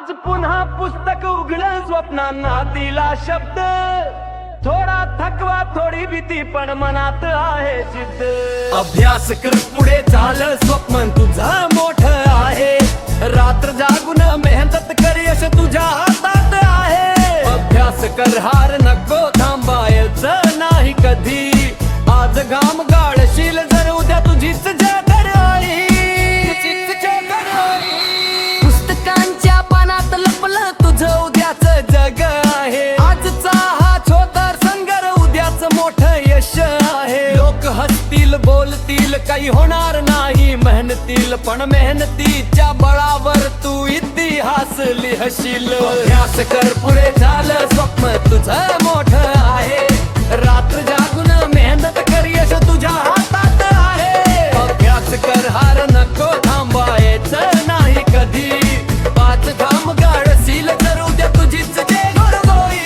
आज पुन्हा पुस्तक उघडं स्वप्नांना दिला शब्द थोडा थकवा थोडी भीती पण मनात आहे जिद्द अभ्यास कर पुढे चाल स्वप्न तुझं मोठं आहे रात्र जागून मेहनत कर यश तुझ्या हातात आहे अभ्यास कर हार नको थांबायचं नाही कधी आज घाम गाळशील जर उद्या तुझीच जगराळी पुस्तकांच्या पानात लपलं तुझं उद्याच जग आहे आजचा हा छोटा संगर उद्याच मोठं यश आहे लोक हसतील बोलतील काही होणार नाही मेहनतील पण मेहनतीच्या बळावर तू इतिहास लिहशील अभ्यास कर पुढे झालं स्वप्न तुझं मोठं आहे रात्र जागून मेहनत कर यश तुझ्या हातात आहे अभ्यास कर हार नको थांबायचं नाही कधी पाच घाम गाळशील तर उद्या तुझीच जे गोडगोई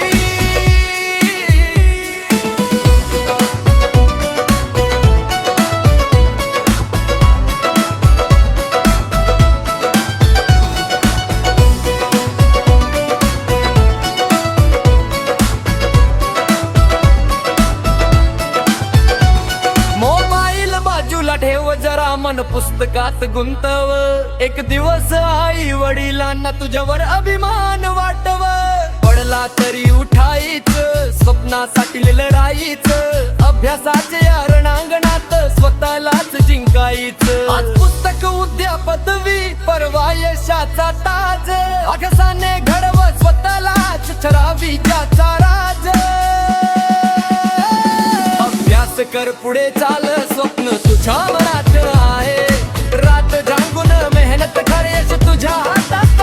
मोबाईल बाजूला ठेव जरा मन पुस्तकात गुंतव एक दिवस आई वडिलांना तुझ्यावर अभिमान वाटव पडला तरी उठायचं स्वप्नासाठी लढायचं अभ्यासाच्या रणांगणात स्वतःलाच जिंकायचं आज पुस्तक उद्या पदवी परवा यशाचा ताज अभ्यासाने घडव स्वतःलाच ठरावी ज्याचा राज अभ्यास कर पुढे चाल स्वप्न तुझ्या मनात आहे रात जागून मेहनत कर यश तुझ्या हातात